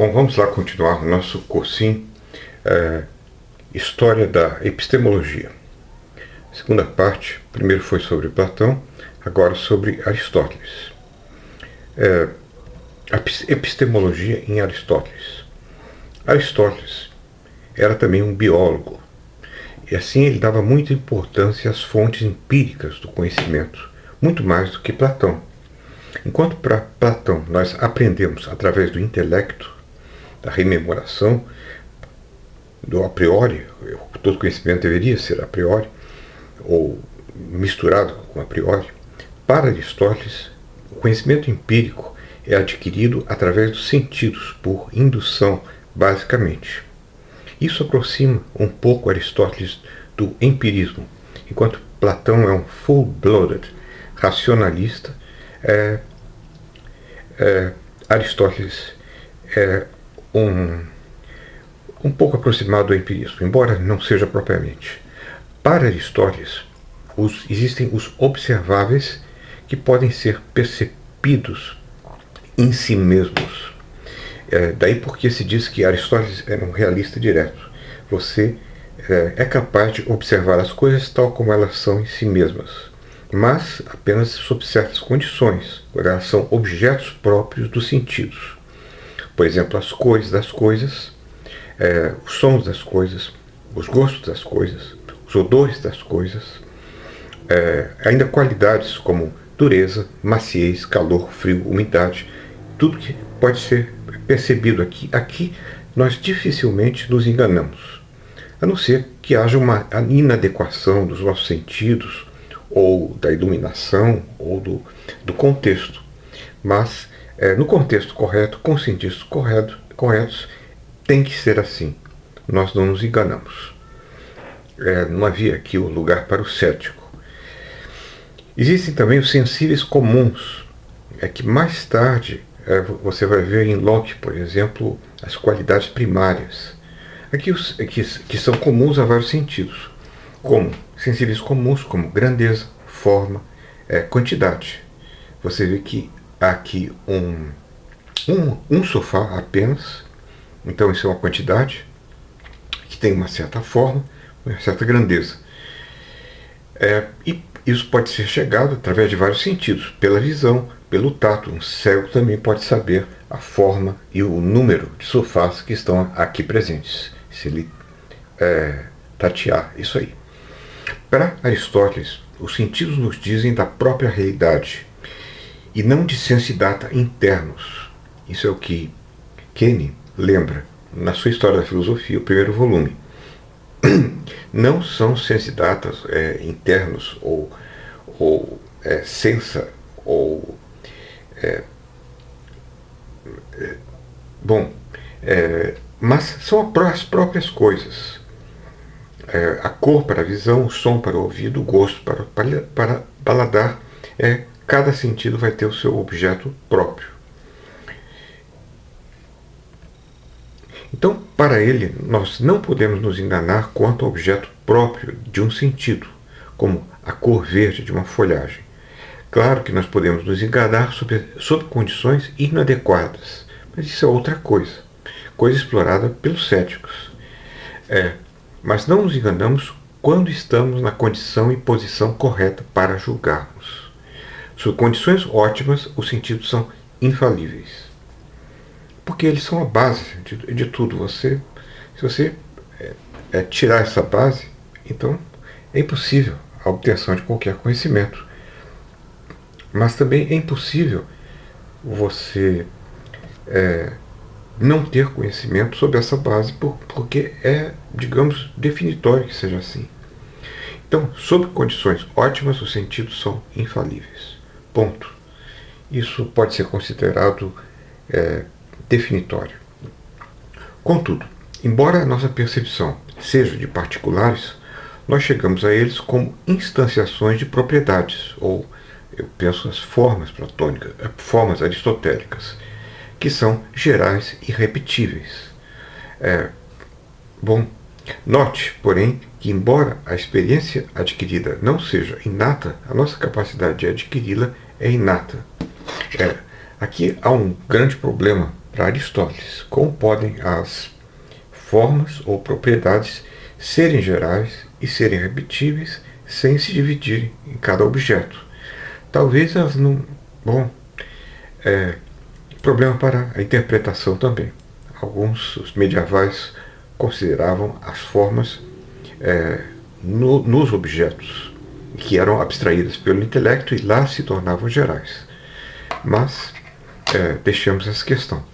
Bom, vamos lá continuar o nosso cursinho História da Epistemologia. Segunda parte, primeiro foi sobre Platão, agora sobre Aristóteles. A epistemologia em Aristóteles. Aristóteles era também um biólogo, e assim ele dava muita importância às fontes empíricas do conhecimento, muito mais do que Platão. Enquanto para Platão nós aprendemos através do intelecto, da rememoração, do a priori, todo conhecimento deveria ser a priori, ou misturado com a priori, para Aristóteles, o conhecimento empírico é adquirido através dos sentidos, por indução, basicamente. Isso aproxima um pouco Aristóteles do empirismo, enquanto Platão é um full-blooded racionalista, Aristóteles é um pouco aproximado do empirismo, embora não seja propriamente. Para Aristóteles, existem os observáveis que podem ser percebidos em si mesmos. Daí porque se diz que Aristóteles era um realista direto. Você é capaz de observar as coisas tal como elas são em si mesmas, mas apenas sob certas condições, quando elas são objetos próprios dos sentidos. Por exemplo, as cores das coisas, os sons das coisas, os gostos das coisas, os odores das coisas, ainda qualidades como dureza, maciez, calor, frio, umidade, tudo que pode ser percebido aqui. Aqui nós dificilmente nos enganamos, a não ser que haja uma inadequação dos nossos sentidos, ou da iluminação, ou do contexto. Mas no contexto correto, com os sentidos corretos, tem que ser assim. Nós não nos enganamos. Não havia aqui o lugar para o cético. Existem também os sensíveis comuns, que mais tarde você vai ver em Locke, por exemplo, as qualidades primárias. Aqui que são comuns a vários sentidos, como sensíveis comuns, como grandeza, forma, quantidade. Você vê que há aqui um sofá apenas, então isso é uma quantidade que tem uma certa forma, uma certa grandeza. E isso pode ser chegado através de vários sentidos, pela visão, pelo tato. Um cego também pode saber a forma e o número de sofás que estão aqui presentes, se ele tatear isso aí. Para Aristóteles, os sentidos nos dizem da própria realidade e não de senso e data internos. Isso é o que Kenny lembra na sua História da Filosofia, o primeiro volume. Não são senso e datas internos ou sensa ou mas são as próprias coisas. A cor para a visão, o som para o ouvido, o gosto para paladar. Cada sentido vai ter o seu objeto próprio. Então, para ele, nós não podemos nos enganar quanto ao objeto próprio de um sentido, como a cor verde de uma folhagem. Claro que nós podemos nos enganar sob condições inadequadas, mas isso é outra coisa explorada pelos céticos. Mas não nos enganamos quando estamos na condição e posição correta para julgarmos. Sob condições ótimas, os sentidos são infalíveis, porque eles são a base de tudo. Se você tirar essa base, então é impossível a obtenção de qualquer conhecimento. Mas também é impossível você não ter conhecimento sobre essa base, porque digamos, definitório que seja assim. Então, sob condições ótimas, os sentidos são infalíveis. Ponto. Isso pode ser considerado definitório. Contudo, embora a nossa percepção seja de particulares, nós chegamos a eles como instanciações de propriedades, ou eu penso as formas platônicas, formas aristotélicas, que são gerais e irrepetíveis. Note, porém, que embora a experiência adquirida não seja inata, a nossa capacidade de adquiri-la é inata. Aqui há um grande problema para Aristóteles, como podem as formas ou propriedades serem gerais e serem repetíveis sem se dividirem em cada objeto. Talvez elas não... Bom, problema para a interpretação também. Alguns, os medievais, consideravam as formas nos objetos, que eram abstraídas pelo intelecto e lá se tornavam gerais. Mas deixamos essa questão.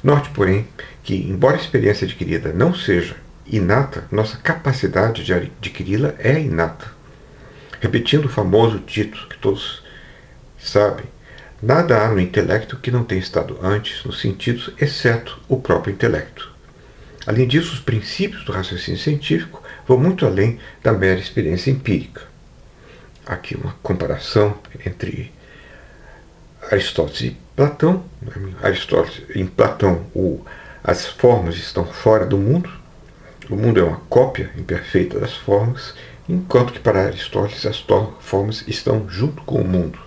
Note, porém, que, embora a experiência adquirida não seja inata, nossa capacidade de adquiri-la é inata. Repetindo o famoso dito que todos sabem, nada há no intelecto que não tenha estado antes nos sentidos, exceto o próprio intelecto. Além disso, os princípios do raciocínio científico vão muito além da mera experiência empírica. Aqui uma comparação entre Aristóteles e Platão. Em Platão, as formas estão fora do mundo. O mundo é uma cópia imperfeita das formas, enquanto que para Aristóteles as formas estão junto com o mundo.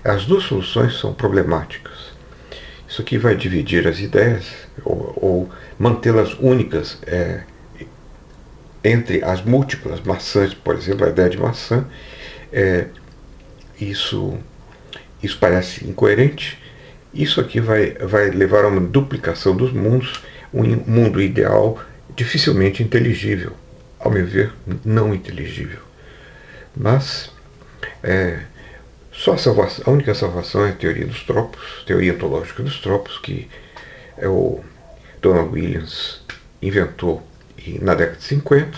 As duas soluções são problemáticas. Isso aqui vai dividir as ideias ou mantê-las únicas entre as múltiplas maçãs, por exemplo, a ideia de maçã. Isso parece incoerente. Isso aqui vai levar a uma duplicação dos mundos, um mundo ideal dificilmente inteligível, ao meu ver, não inteligível. Mas a única salvação é a teoria dos tropos, teoria ontológica dos tropos, que o Donald Williams inventou na década de 50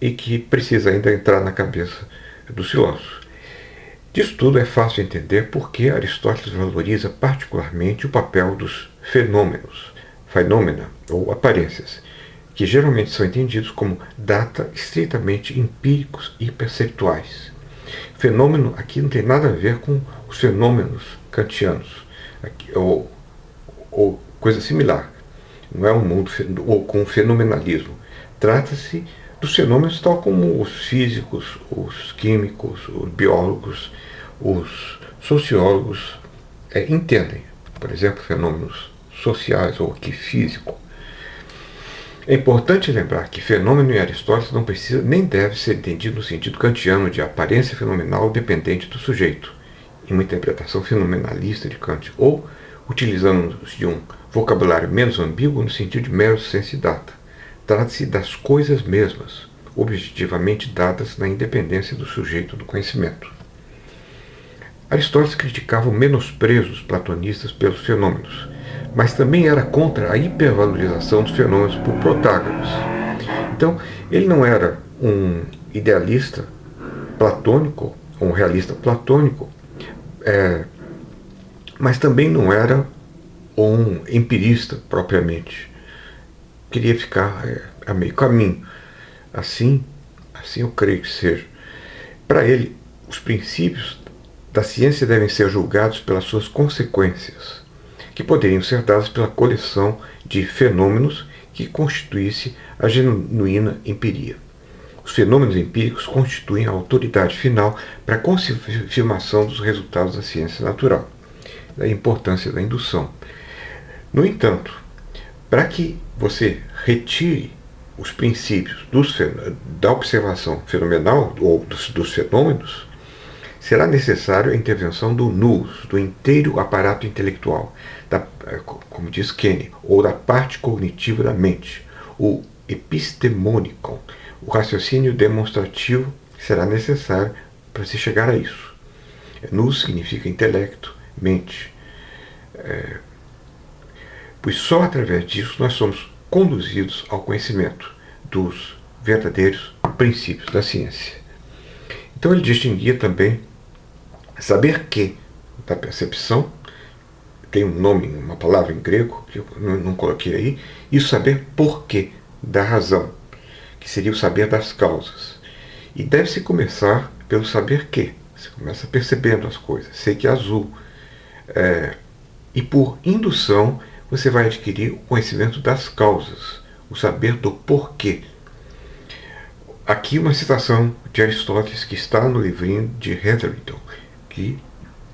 e que precisa ainda entrar na cabeça dos filósofos. Disso tudo é fácil entender por que Aristóteles valoriza particularmente o papel dos phenomena ou aparências, que geralmente são entendidos como data estritamente empíricos e perceptuais. Fenômeno aqui não tem nada a ver com os fenômenos kantianos, ou coisa similar. Não é um mundo ou com fenomenalismo. Trata-se dos fenômenos tal como os físicos, os químicos, os biólogos, os sociólogos entendem. Por exemplo, fenômenos sociais ou que físico. É importante lembrar que fenômeno em Aristóteles não precisa nem deve ser entendido no sentido kantiano de aparência fenomenal dependente do sujeito, em uma interpretação fenomenalista de Kant, ou utilizando-se de um vocabulário menos ambíguo no sentido de mero sense data. Trata-se das coisas mesmas, objetivamente dadas na independência do sujeito do conhecimento. Aristóteles criticava o menosprezo dos platonistas pelos fenômenos, mas também era contra a hipervalorização dos fenômenos por Protágoras. Então, ele não era um idealista platônico, um realista platônico, mas também não era um empirista propriamente. Queria ficar a meio caminho. Assim eu creio que seja. Para ele, os princípios da ciência devem ser julgados pelas suas consequências, que poderiam ser dadas pela coleção de fenômenos que constituísse a genuína empiria. Os fenômenos empíricos constituem a autoridade final para a confirmação dos resultados da ciência natural, da importância da indução. No entanto, para que você retire os princípios da observação fenomenal ou dos fenômenos, será necessário a intervenção do nous, do inteiro aparato intelectual, como diz Kenny, ou da parte cognitiva da mente, o epistemônico, o raciocínio demonstrativo será necessário para se chegar a isso. Nous significa intelecto, mente, pois só através disso nós somos conduzidos ao conhecimento dos verdadeiros princípios da ciência. Então ele distinguia também saber que, da percepção, tem um nome, uma palavra em grego, que eu não coloquei aí, e o saber porquê, da razão, que seria o saber das causas. E deve-se começar pelo saber que. Você começa percebendo as coisas. Sei que é azul. E por indução, você vai adquirir o conhecimento das causas, o saber do porquê. Aqui uma citação de Aristóteles que está no livrinho de Hetherington, que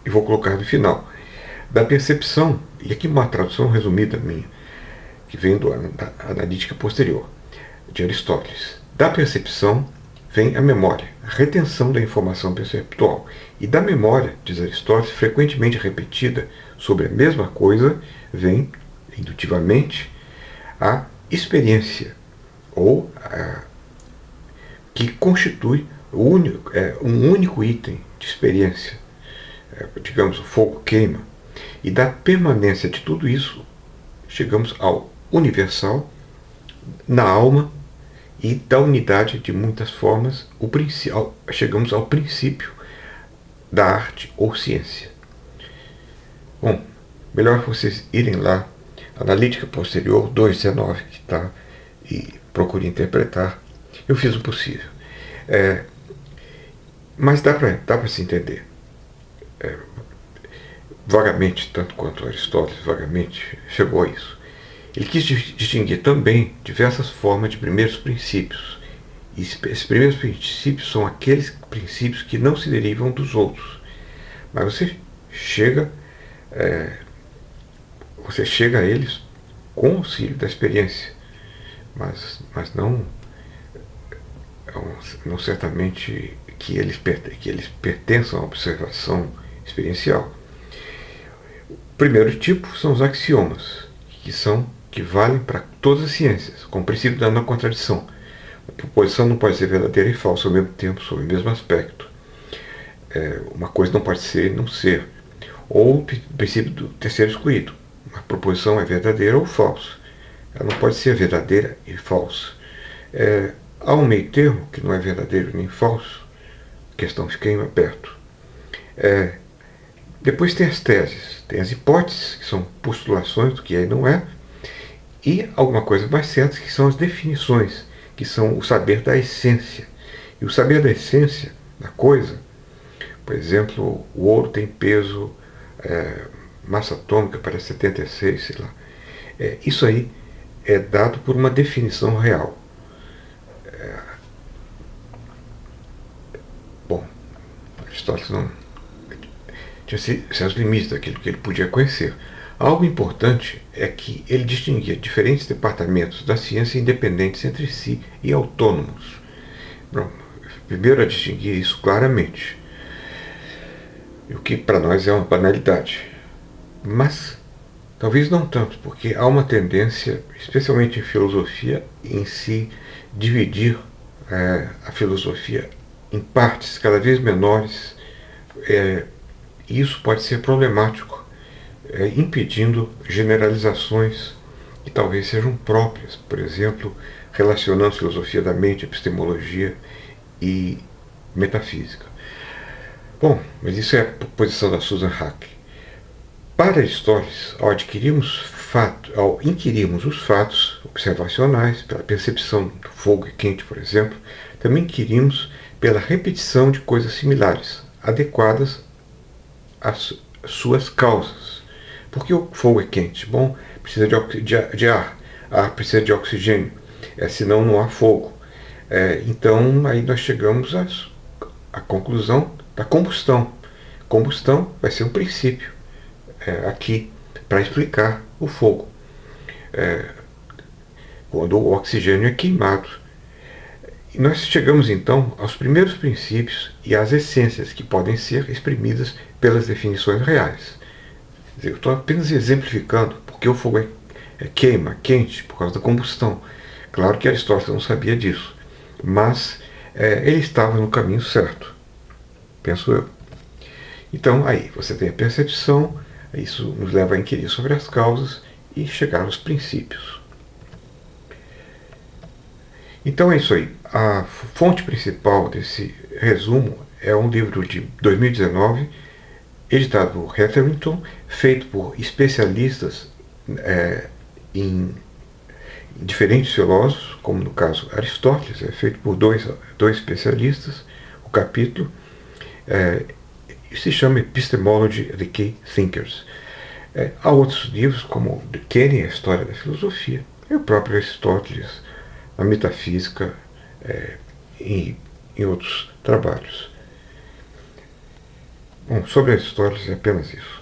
eu vou colocar no final. Da percepção e aqui uma tradução resumida minha, que vem da analítica posterior, de Aristóteles. Da percepção vem a memória, a retenção da informação perceptual. E da memória, diz Aristóteles, frequentemente repetida sobre a mesma coisa, vem, indutivamente, a experiência, ou que constitui um único item de experiência. Digamos, o fogo queima. E da permanência de tudo isso, chegamos ao universal, na alma, e da unidade de muitas formas, chegamos ao princípio da arte ou ciência. Bom, melhor vocês irem lá, Analítica Posterior 219, que está, e procure interpretar. Eu fiz o possível. Mas dá para se entender. Vagamente, tanto quanto Aristóteles vagamente chegou a isso. Ele quis distinguir também diversas formas de primeiros princípios. E esses primeiros princípios são aqueles princípios que não se derivam dos outros. Mas você chega a eles com o auxílio da experiência. Mas não certamente que eles pertençam à observação experiencial. O primeiro tipo são os axiomas, que valem para todas as ciências, com o princípio da não contradição. A proposição não pode ser verdadeira e falsa ao mesmo tempo, sob o mesmo aspecto. Uma coisa não pode ser e não ser. Ou o princípio do terceiro excluído. Uma proposição é verdadeira ou falsa. Ela não pode ser verdadeira e falsa. Há um meio termo que não é verdadeiro nem falso. A questão fica em aberto. Depois tem as teses, tem as hipóteses, que são postulações do que é e não é, e alguma coisa mais certa, que são as definições, que são o saber da essência. E o saber da essência da coisa, por exemplo, o ouro tem peso, massa atômica para 76, sei lá. Isso aí é dado por uma definição real. Bom, Aristóteles não tinha seus limites daquilo que ele podia conhecer. Algo importante é que ele distinguia diferentes departamentos da ciência independentes entre si e autônomos. Bom, primeiro a distinguir isso claramente, o que para nós é uma banalidade. Mas talvez não tanto, porque há uma tendência, especialmente em filosofia, em se dividir a filosofia em partes cada vez menores. Isso pode ser problemático, impedindo generalizações que talvez sejam próprias, por exemplo, relacionando filosofia da mente, epistemologia e metafísica. Bom, mas isso é a posição da Susan Haack. Para Aristóteles, ao inquirirmos os fatos observacionais, pela percepção do fogo é quente, por exemplo, também inquirimos pela repetição de coisas similares, adequadas às suas causas. Por que o fogo é quente? Bom, precisa de ar precisa de oxigênio, senão não há fogo. Então, aí nós chegamos à conclusão da combustão. Combustão vai ser um princípio aqui para explicar o fogo. Quando o oxigênio é queimado. E nós chegamos então aos primeiros princípios e às essências que podem ser exprimidas pelas definições reais. Quer dizer, eu estou apenas exemplificando porque o fogo queima, quente, por causa da combustão. Claro que Aristóteles não sabia disso, mas ele estava no caminho certo, penso eu. Então aí você tem a percepção, isso nos leva a inquirir sobre as causas e chegar aos princípios. Então é isso aí. A fonte principal desse resumo é um livro de 2019, editado por Hetherington, feito por especialistas em diferentes filósofos, como no caso Aristóteles, é feito por dois especialistas. O capítulo se chama Epistemology of the Key Thinkers. Há outros livros, como The Kenny, a História da Filosofia, e o próprio Aristóteles, a metafísica, e em outros trabalhos. Bom, sobre Aristóteles é apenas isso.